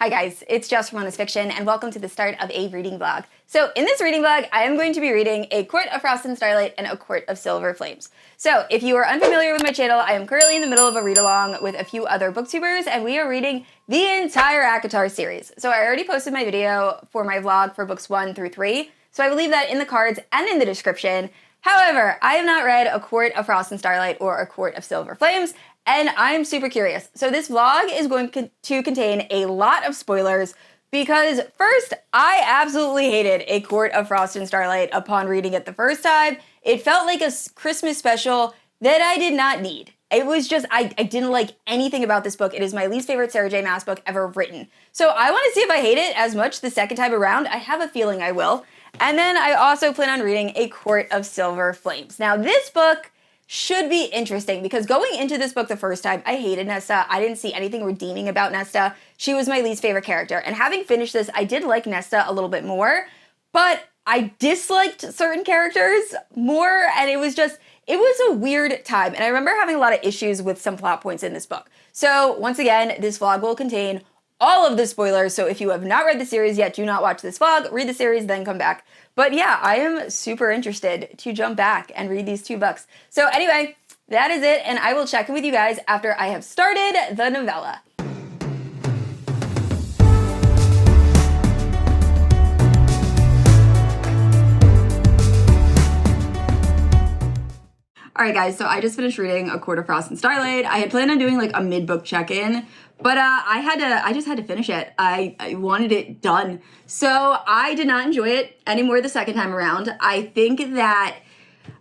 Hi guys, it's Jess from Honest Fiction, and welcome to the start of a reading vlog. So in this reading vlog, I am going to be reading A Court of Frost and Starlight and A Court of Silver Flames. So if you are unfamiliar with my channel, I am currently in the middle of a read-along with a few other booktubers, and we are reading the entire ACOSF series. So I already posted my video for my vlog for books 1 through 3, so I will leave that in the cards and in the description. However, I have not read A Court of Frost and Starlight or A Court of Silver Flames, and I'm super curious. So this vlog is going to contain a lot of spoilers because first, I absolutely hated A Court of Frost and Starlight upon reading it the first time. It felt like a Christmas special that I did not need. It was just, I didn't like anything about this book. It is my least favorite Sarah J. Maas book ever written. So I want to see if I hate it as much the second time around. I have a feeling I will. And then I also plan on reading A Court of Silver Flames. Now this book should be interesting because going into this book the first time, I hated Nesta. I didn't see anything redeeming about Nesta. She was my least favorite character. And having finished this, I did like Nesta a little bit more, but I disliked certain characters more, and it was a weird time. And I remember having a lot of issues with some plot points in this book. So once again, this vlog will contain all of the spoilers, so if you have not read the series yet, do not watch this vlog, read the series, then come back. But yeah, I am super interested to jump back and read these two books. So anyway, that is it, and I will check in with you guys after I have started the novella. Alright guys, so I just finished reading A Court of Frost and Starlight. I had planned on doing like a mid-book check-in, but I just had to finish it. I wanted it done. So I did not enjoy it anymore the second time around. I think that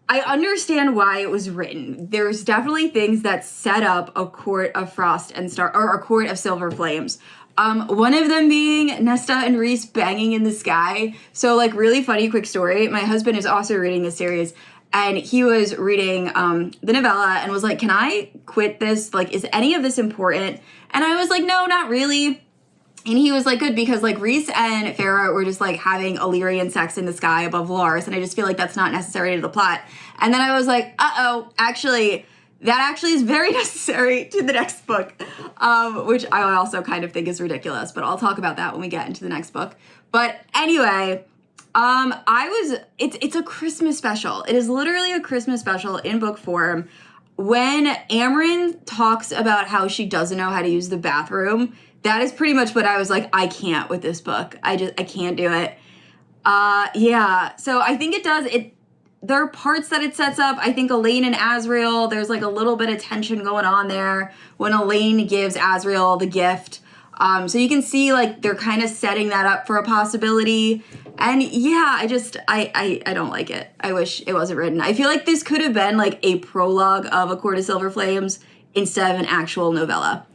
I understand why it was written. There's definitely things that set up A Court of Frost and A Court of Silver Flames. One of them being Nesta and Rhys banging in the sky. So like really funny quick story. My husband is also reading this series, and he was reading the novella and was like, can I quit this? Like, is any of this important? And I was like, no, not really. And he was like, good, because like Rhys and Farah were just like having Illyrian sex in the sky above Lars, and I just feel like that's not necessary to the plot. And then I was like, that actually is very necessary to the next book, which I also kind of think is ridiculous, but I'll talk about that when we get into the next book. But anyway, it's a Christmas special. It is literally a Christmas special in book form. When Amryn talks about how she doesn't know how to use the bathroom, that is pretty much what I was like, I can't with this book. I can't do it. Yeah, so I think there are parts that it sets up. I think Elaine and Asriel, there's like a little bit of tension going on there when Elaine gives Asriel the gift. So you can see like they're kind of setting that up for a possibility. And yeah, I don't like it. I wish it wasn't written. I feel like this could have been like a prologue of A Court of Silver Flames instead of an actual novella.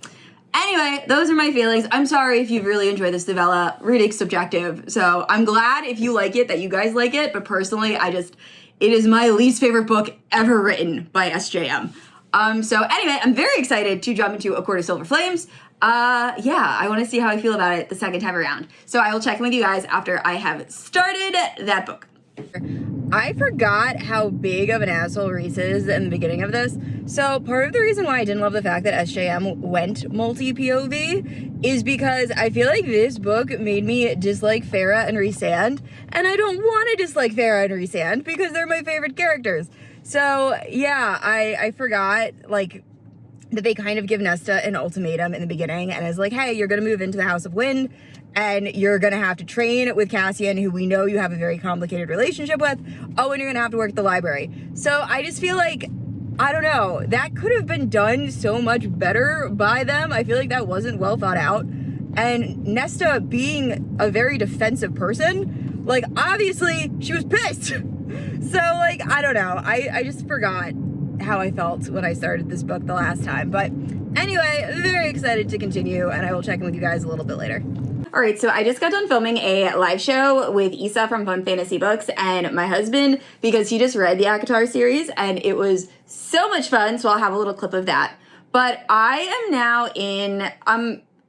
Anyway, those are my feelings. I'm sorry if you've really enjoyed this novella. Reading's subjective. So I'm glad if you like it, that you guys like it. But personally, it is my least favorite book ever written by SJM. So anyway, I'm very excited to jump into A Court of Silver Flames. Yeah, I want to see how I feel about it the second time around. So I will check in with you guys after I have started that book. I forgot how big of an asshole Rhys is in the beginning of this. So part of the reason why I didn't love the fact that SJM went multi-POV is because I feel like this book made me dislike Farah and Rhysand, and I don't want to dislike Farah and Rhysand because they're my favorite characters. So yeah, I forgot like that they kind of give Nesta an ultimatum in the beginning and is like, hey, you're gonna move into the House of Wind and you're gonna have to train with Cassian, who we know you have a very complicated relationship with. Oh, and you're gonna have to work at the library. So I just feel like, I don't know, that could have been done so much better by them. I feel like that wasn't well thought out. And Nesta being a very defensive person, like obviously she was pissed. So like, I don't know, I just forgot how I felt when I started this book the last time. But anyway, very excited to continue, and I will check in with you guys a little bit later. Alright, so I just got done filming a live show with Isa from Fun Fantasy Books and my husband, because he just read the ACOSF series and it was so much fun, so I'll have a little clip of that. But I am now in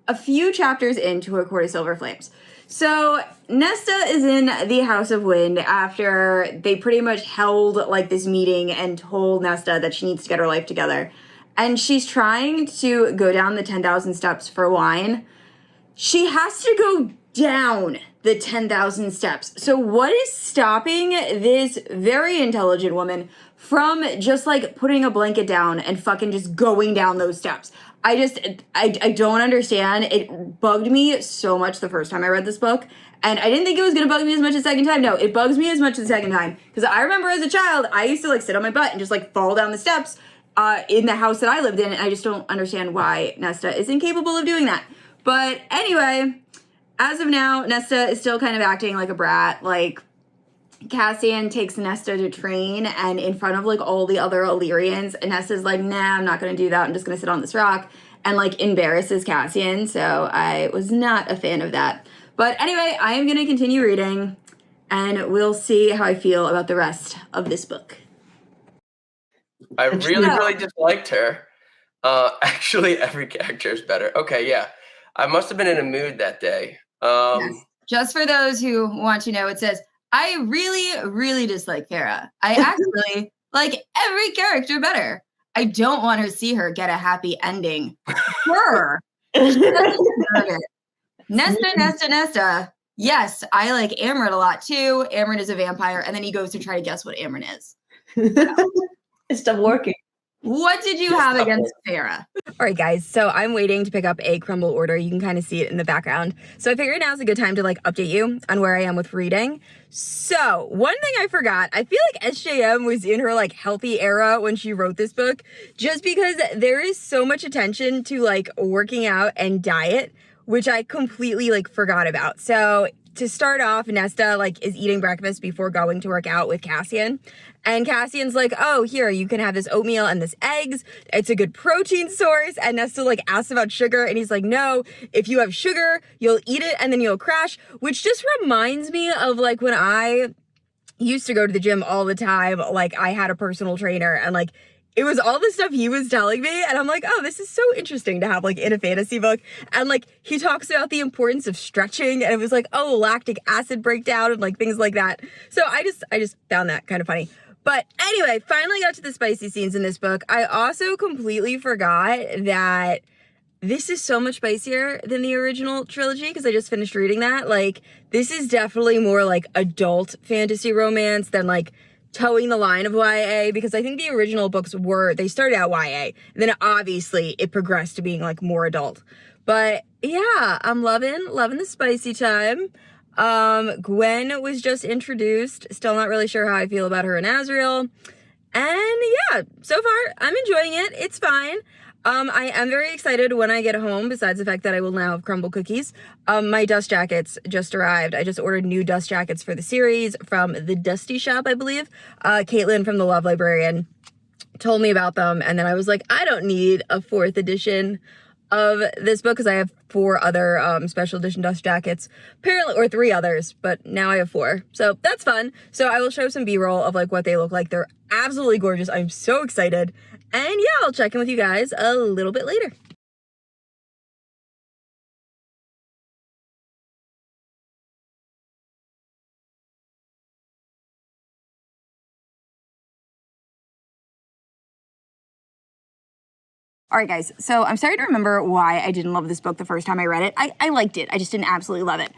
a few chapters into A Court of Silver Flames. So Nesta is in the House of Wind after they pretty much held like this meeting and told Nesta that she needs to get her life together. And she's trying to go down the 10,000 steps for wine. she has to go down the 10,000 steps. So what is stopping this very intelligent woman from just like putting a blanket down and fucking just going down those steps? I don't understand. It bugged me so much the first time I read this book. And I didn't think it was going to bug me as much the second time. No, it bugs me as much the second time. Because I remember as a child, I used to like sit on my butt and just like fall down the steps in the house that I lived in. And I just don't understand why Nesta is incapable of doing that. But anyway, as of now, Nesta is still kind of acting like a brat. Like, Cassian takes Nesta to train, and in front of like all the other Illyrians, and Nesta's like, nah, I'm not gonna do that. I'm just gonna sit on this rock, and like embarrasses Cassian. So I was not a fan of that. But anyway, I am gonna continue reading, and we'll see how I feel about the rest of this book. I really disliked her. Actually, every character is better. Okay, yeah. I must have been in a mood that day. Yes. Just for those who want to know, it says, I really dislike Farah. I actually like every character better. I don't want to see her get a happy ending. Her. Nesta. Yes, I like Amryn a lot too. Amryn is a vampire, and then he goes to try to guess what Amryn is. It stopped working. What did you have against Farah? All right, guys, so I'm waiting to pick up a crumble order. You can kind of see it in the background. So I figured now's a good time to like update you on where I am with reading. So one thing I forgot, I feel like SJM was in her like healthy era when she wrote this book, just because there is so much attention to like working out and diet, which I completely like forgot about. So to start off, Nesta like is eating breakfast before going to work out with Cassian. And Cassian's like, oh, here, you can have this oatmeal and this eggs. It's a good protein source. And Nesta like asks about sugar. And he's like, no, if you have sugar, you'll eat it and then you'll crash. Which just reminds me of like when I used to go to the gym all the time. Like I had a personal trainer and like it was all the stuff he was telling me. And I'm like, oh, this is so interesting to have like in a fantasy book. And like he talks about the importance of stretching. And it was like, oh, lactic acid breakdown and like things like that. So I just found that kind of funny. But anyway, finally got to the spicy scenes in this book. I also completely forgot that this is so much spicier than the original trilogy because I just finished reading that. Like, this is definitely more like adult fantasy romance than like towing the line of YA, because I think the original books they started out YA, and then obviously it progressed to being like more adult. But yeah, I'm loving the spicy time. Gwen was just introduced. Still not really sure how I feel about her and Azriel. And yeah, so far I'm enjoying it. It's fine. I am very excited when I get home, besides the fact that I will now have crumble cookies. My dust jackets just arrived. I just ordered new dust jackets for the series from the Dusty Shop, I believe. Caitlin from the Love Librarian told me about them, and then I was like, I don't need a 4th edition of this book because I have 4 other special edition dust jackets, apparently, or 3 others, but now I have 4, so that's fun. So I will show some b-roll of like what they look like. They're absolutely gorgeous. I'm so excited, and yeah, I'll check in with you guys a little bit later. All right, guys, so I'm starting to remember why I didn't love this book the first time I read it. I liked it. I just didn't absolutely love it.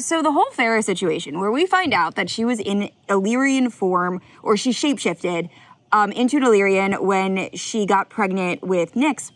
So the whole Farah situation, where we find out that she was in Illyrian form, or she shapeshifted into an Illyrian when she got pregnant with Nyx.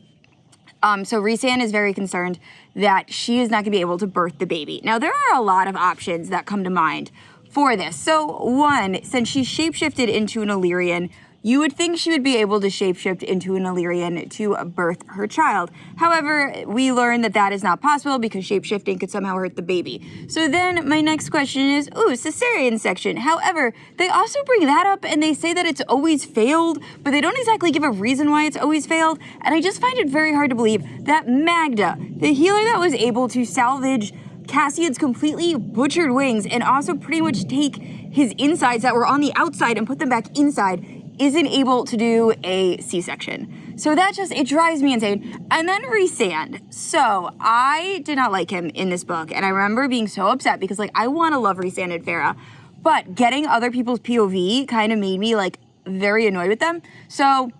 So Rhysand is very concerned that she is not going to be able to birth the baby. Now, there are a lot of options that come to mind for this. So, one, since she shapeshifted into an Illyrian, you would think she would be able to shapeshift into an Illyrian to birth her child. However, we learned that that is not possible because shapeshifting could somehow hurt the baby. So then my next question is, cesarean section. However, they also bring that up and they say that it's always failed, but they don't exactly give a reason why it's always failed. And I just find it very hard to believe that Magda, the healer that was able to salvage Cassian's completely butchered wings and also pretty much take his insides that were on the outside and put them back inside, isn't able to do a C-section. So that it drives me insane. And then Rhysand. So I did not like him in this book. And I remember being so upset because I want to love Rhysand and Farah, but getting other people's POV kind of made me very annoyed with them. So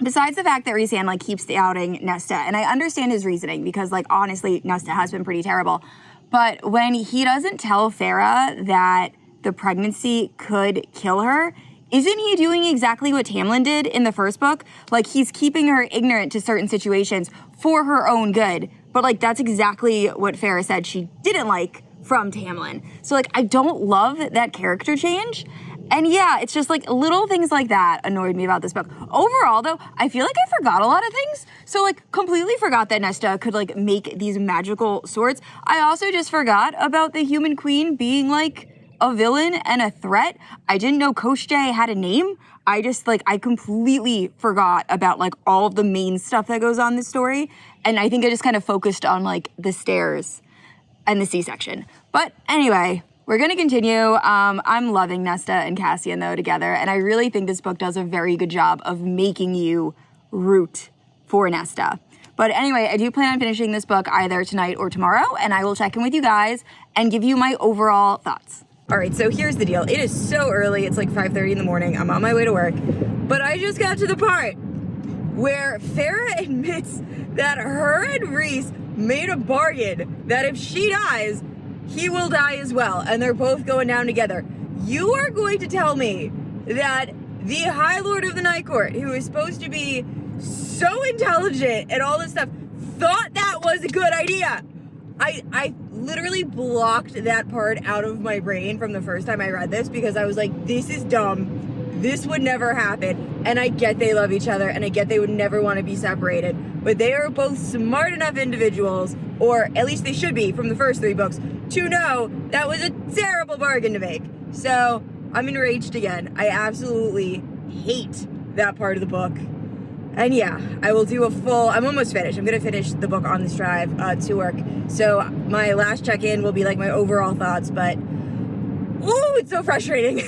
besides the fact that Rhys-Ann, like, keeps outing Nesta, and I understand his reasoning because, like, honestly, Nesta has been pretty terrible. But when he doesn't tell Farrah that the pregnancy could kill her, isn't he doing exactly what Tamlin did in the first book? Like, he's keeping her ignorant to certain situations for her own good. But, like, that's exactly what Farrah said she didn't like from Tamlin. So, like, I don't love that character change. And yeah, it's just like little things like that annoyed me about this book. Overall, though, I feel like I forgot a lot of things. So, like, completely forgot that Nesta could, like, make these magical swords. I also just forgot about the Human Queen being, like, a villain and a threat. I didn't know Koschei had a name. I just, like, I completely forgot about, like, all of the main stuff that goes on in this story. And I think I just kind of focused on, like, the stairs and the C-section. But anyway, we're going to continue. I'm loving Nesta and Cassian, though, together. And I really think this book does a very good job of making you root for Nesta. But anyway, I do plan on finishing this book either tonight or tomorrow. And I will check in with you guys and give you my overall thoughts. All right, so here's the deal. It is so early. It's like 5:30 in the morning. I'm on my way to work. But I just got to the part where Farrah admits that her and Rhys made a bargain that if she dies, he will die as well, and they're both going down together. You are going to tell me that the High Lord of the Night Court, who is supposed to be so intelligent and all this stuff, thought that was a good idea. I literally blocked that part out of my brain from the first time I read this because I was like, this is dumb. This would never happen. And I get they love each other, and I get they would never want to be separated. But they are both smart enough individuals, or at least they should be from the first 3 books, to know that was a terrible bargain to make. So I'm enraged again. I absolutely hate that part of the book. And yeah, I will do a full, I'm almost finished. I'm going to finish the book on this drive to work. So my last check-in will be like my overall thoughts, but ooh, it's so frustrating.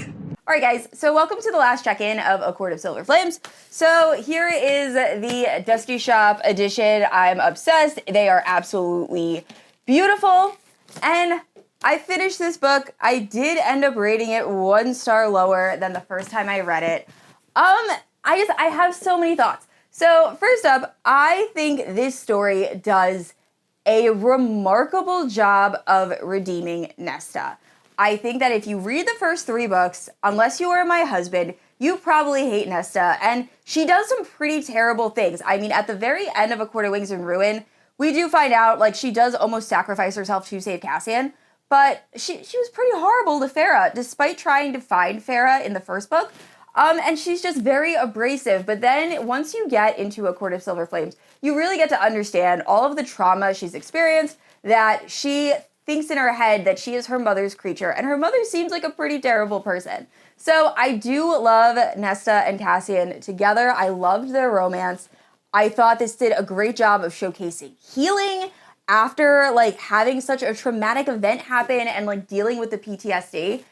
All right, guys, so welcome to the last check-in of A Court of Silver Flames. So here is the Dusty Shop edition. I'm obsessed. They are absolutely beautiful. And I finished this book. I did end up rating it 1 star lower than the first time I read it. I have so many thoughts. So first up, I think this story does a remarkable job of redeeming Nesta. I think that if you read the first 3 books, unless you are my husband, you probably hate Nesta, and she does some pretty terrible things. I mean, at the very end of A Court of Wings and Ruin, we do find out, like, she does almost sacrifice herself to save Cassian, but she was pretty horrible to Farrah, despite trying to find Farrah in the first book. And she's just very abrasive. But then once you get into A Court of Silver Flames, you really get to understand all of the trauma she's experienced, that she thinks in her head that she is her mother's creature, and her mother seems like a pretty terrible person. So I do love Nesta and Cassian together. I loved their romance. I thought this did a great job of showcasing healing after, like, having such a traumatic event happen and, like, dealing with the PTSD.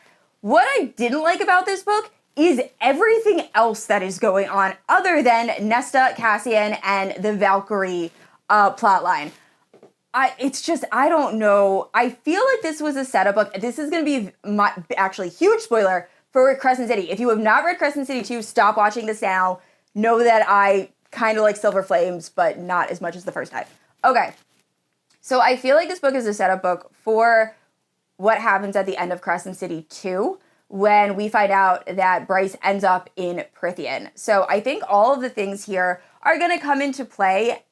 What I didn't like about this book is everything else that is going on other than Nesta, Cassian, and the Valkyrie plotline. I don't know. I feel like this was a setup book. This is going to be actually huge spoiler for Crescent City. If you have not read Crescent City 2, stop watching this now. Know that I kind of like Silver Flames, but not as much as the first time. Okay. So I feel like this book is a setup book for what happens at the end of Crescent City 2, when we find out that Bryce ends up in Prithian. So I think all of the things here are going to come into play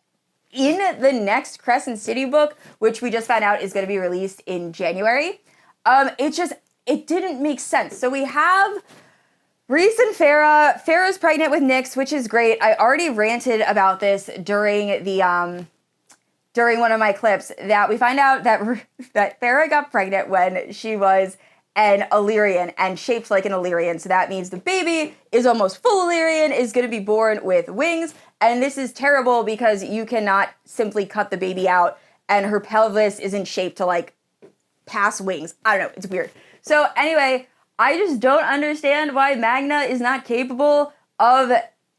in the next Crescent City book, which we just found out is going to be released in January. It didn't make sense. So we have Rhys and Farrah. Farrah's pregnant with Nyx, which is great. I already ranted about this during the during one of my clips, that we find out that Farrah got pregnant when she was an Illyrian and shaped like an Illyrian. So that means the baby is almost full Illyrian, is going to be born with wings. And this is terrible because you cannot simply cut the baby out and her pelvis isn't shaped to, like, pass wings. I don't know. It's weird. So anyway, I just don't understand why Magna is not capable of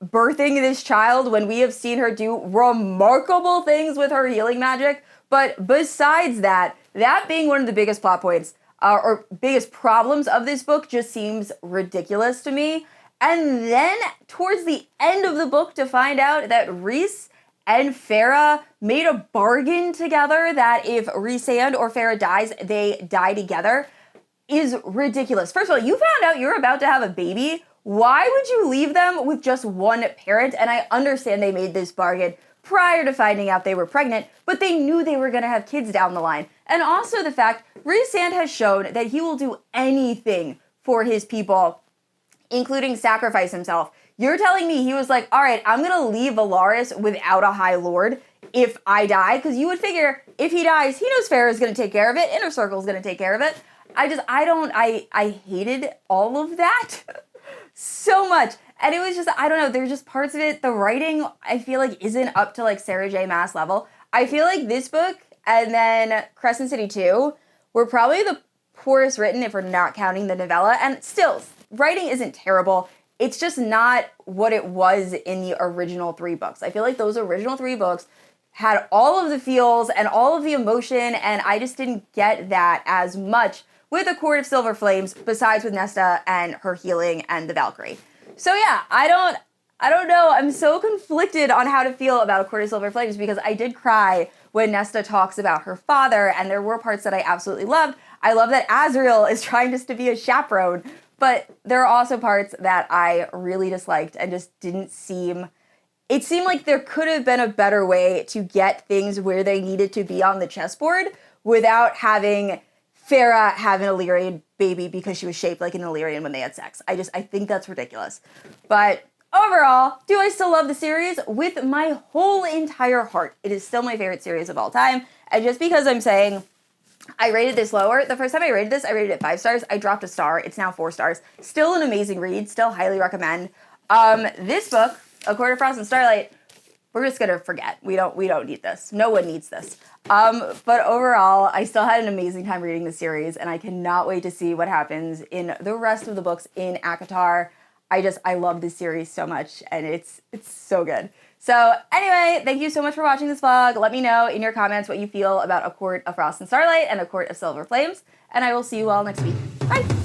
birthing this child when we have seen her do remarkable things with her healing magic. But besides that being one of the biggest plot points, or biggest problems of this book, just seems ridiculous to me. And then towards the end of the book to find out that Rhys and Farah made a bargain together that if Rhysand or Farah dies, they die together is ridiculous. First of all, you found out you're about to have a baby. Why would you leave them with just one parent? And I understand they made this bargain prior to finding out they were pregnant, but they knew they were going to have kids down the line. And also the fact Rhysand has shown that he will do anything for his people, including sacrifice himself. You're telling me he was like, all right, I'm going to leave Valaris without a High Lord if I die? Because you would figure if he dies, he knows Farrah's going to take care of it. Inner Circle's going to take care of it. I hated all of that so much. And it was just, I don't know, there's just parts of it, the writing, I feel like isn't up to like Sarah J. Maas level. I feel like this book and then Crescent City 2 were probably the poorest written if we're not counting the novella. And still, writing isn't terrible. It's just not what it was in the original 3 books. I feel like those original 3 books had all of the feels and all of the emotion, and I just didn't get that as much with A Court of Silver Flames, besides with Nesta and her healing and the Valkyrie. So yeah, I don't know. I'm so conflicted on how to feel about A Court of Silver Flames because I did cry when Nesta talks about her father, and there were parts that I absolutely loved. I love that Azriel is trying just to be a chaperone, but there are also parts that I really disliked and just didn't seem... It seemed like there could have been a better way to get things where they needed to be on the chessboard without having Farah have an Illyrian baby because she was shaped like an Illyrian when they had sex. I think that's ridiculous. But overall, do I still love the series? With my whole entire heart. It is still my favorite series of all time. And just because I'm saying I rated this lower, the first time I rated this, I rated it 5 stars. I dropped a star. It's now 4 stars. Still an amazing read. Still highly recommend. This book, A Court of Frost and Starlight, we're just gonna forget. We don't need this. No one needs this. But overall, I still had an amazing time reading the series, and I cannot wait to see what happens in the rest of the books in ACOTAR. I love this series so much, and it's so good. So anyway, thank you so much for watching this vlog. Let me know in your comments what you feel about A Court of Frost and Starlight and A Court of Silver Flames, and I will see you all next week. Bye!